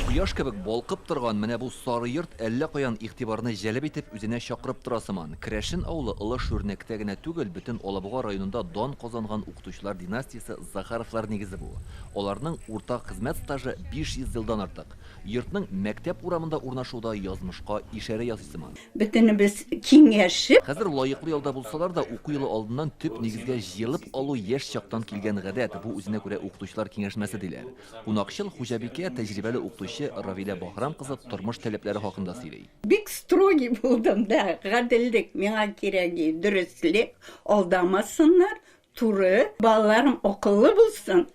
Кояш кебек балкып торган менә бу сары йорт әллә каян игътибарны җәлеп итеп үзенә чакырып тора сыман. Керәшен авылы олы Шүрнәктә генә түгел, бөтен Алабуга районында дан казанган укытучылар династиясе Захаровлар нигезе бу. Аларның уртак хезмәт стажы 500 елдан артык. Йортның мәктәп урамында урнашуда язмышка ишарә ясый сыман. Бөтенебез киңәшеп, Хәзер лаеклы ялда булсалар да, уку елы алдыннан төп нигезгә җыелып алу яшь чактан килгән гадәт. Бу үзенә күрә укытучылар киңәшмәсе диләр. Кунакчыл Хуҗабикә тәҗрибәле укытучы Равилә Бахрам кызы тормыш таләпләре хакында сөйли. бик строгий булдым да, гаделлек миңа кирәги, дөрестлек, алдамасыннар, туры, балаларым акыллы булсын.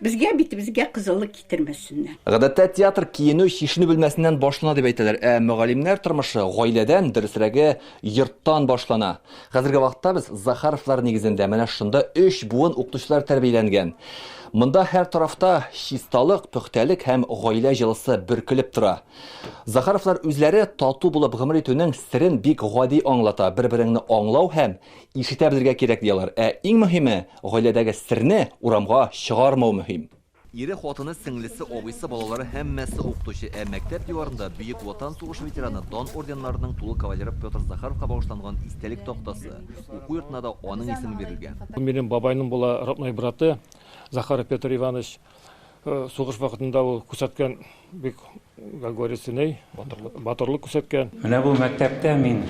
Безгә битебезгә кызыллык китермәсеннәр. Гадәттә театр киенү, чишенү белмәсеннән башлана дип әйтәләр. Мөгаллимнәр тормышы гаиләдән, дөресрәге, йорттан башлана. Хәзерге вакытта без Захаровлар нигезендә менә шунда 3 буын укытучылар тәрбияләнгән. Монда һәр тарафта чисталык, пөхтәлек һәм гаилә җылысы бөркелеп тора. Захаровлар үзләре тату булып гомер итүнең сирен бик гади аңлата. Бер-береңне аңлау һәм ишетә белергә кирәк диялар. Иң мөһиме, гаиләдәге сирне урамга чыгармау мөһим. Ире хатыны, сеңлесе, абыйсы, балалары һәммәсе укытучы. Мәктәп диварында Бөек Ватан сугышы ветераны дан орденнарының тулы кавалеры Петр Захаровка багышланган истәлек тактасы. Уку йортына да аның исеме бирелгән. Минем бабайның була родной браты Захаров Петр Иванович сугыш вакытында ул күрсәткән бик, как говорится, батырлык күрсәткән. Менә бу мәктәптә мин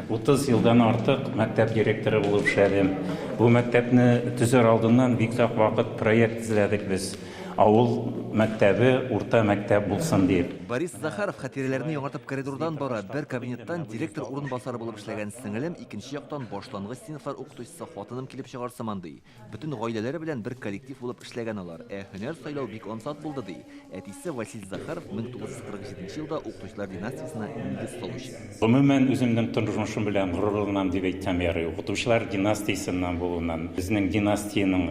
30 елдан артык мәктәп директоры булып эшләдем. Бу мәктәпне төзер алдыннан бик озак вакыт проект эзләдек без. Авыл мәктәбе урта мәктәп булсын дип. Борис Захаров хатирәләрне яңартып коридордан бара, бер кабинеттан директор урынбасары булып эшләгән сеңелем, икенче яктан башлангыч сыйныфлар укытучысы хатыным килеп чыгарсыман ди. Бөтен гаиләләре белән бер коллектив булып эшләгән алар. Һөнәр сайлау бик ансат булды ди. Әтисе Василий Захаров 1947 елда укытучылар династиясына нигез салучы. Гомумән үземнең тормышым белән горурланам дип әйтсәм ярый. Укытучылар династиясеннән булуыннан безнең династияның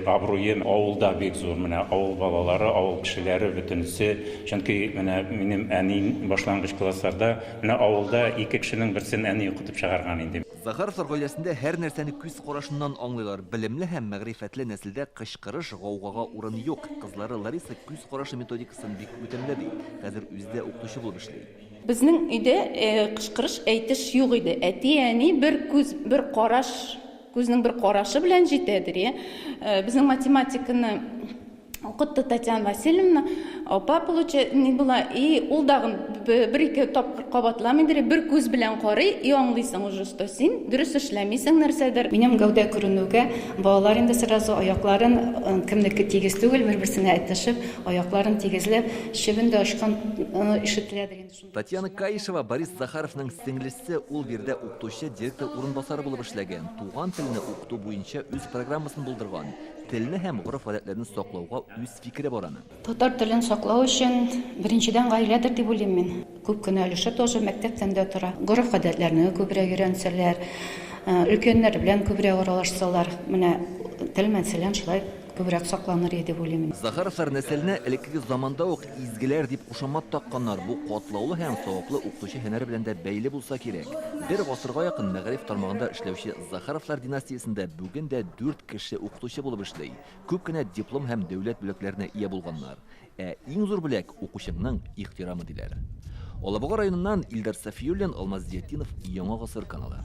абруе авылда бик зур. Менә авыл балалары, авыл кешеләре бөтенесе, чөнки менә минем әним башлангыч классларда менә авылда 2 кешенең берсен әни укытып чыгарган инде. Захаровлар гаиләсендә һәр нәрсәне күз карашыннан аңлыйлар. Белемле һәм мәгърифәтле нәселдә кычкырыш, гаугага урын юк. Кызлары Лариса күз карашы методикасын бик үтемле ди. Хәзер үзе укытучы булып эшли. Безнең өйдә кычкырыш әйтеш юк иде. Әти, әни бер күз, бер караш, күзнең бер карашы белән җитәдер. Безнең математиканы укытты Татьяна Васильевна, апа получается не была, и ул дагы бер-ике тапкыр кабатламыйдыр, бер күз белән карый, и аңлыйсың уже, что син дөрес эшләмисең нәрсәдер. Минем гәүдә күренүгә балалар инде сразу аякларын кемнеке тигез түгел, бер-берсенә әйтешеп, аякларын тигезләп, чебен дә ачкан ишетеләдер инде. Татьяна Каишева Борис Захаровның сеңлесе, ул бирдә укытучы директор урынбасары булып эшләгән. Туган телене укыту буенча үз программасын булдырган. Телне һәм гореф-гадәтләрне саклауга үз фикере бар аның. Татар телен саклау өчен беренчедән гаиләдер дип уйлыйм мин. Күп кенә өлеше тоже мәктәптән дә тора. Гореф-гадәтләрне күбрәк өйрәнсәләр, өлкәннәр белән күбрәк аралашсалар, менә тел мәсәлән шулай күбрәк сакланыр иде дип уйлыйм. Захаровлар нәселенә элекке заманда ук изгеләр дип кушамат такканнар. Бу катлаулы һәм саваплы укытучы һөнәре белән дә бәйле булса кирәк. Бер гасырга якын мәгъриф тармагында эшләүче Захаровлар династиясендә бүген дә 4 кеше укытучы булып эшли. Күп кенә диплом һәм дәүләт бүләкләренә ия булганнар. Иң зур бүләк укучының ихтирамы диләр. Алабуга районыннан Илдар Сафиуллин, Алмаз Зиятдинов, Яңа гасыр каналы.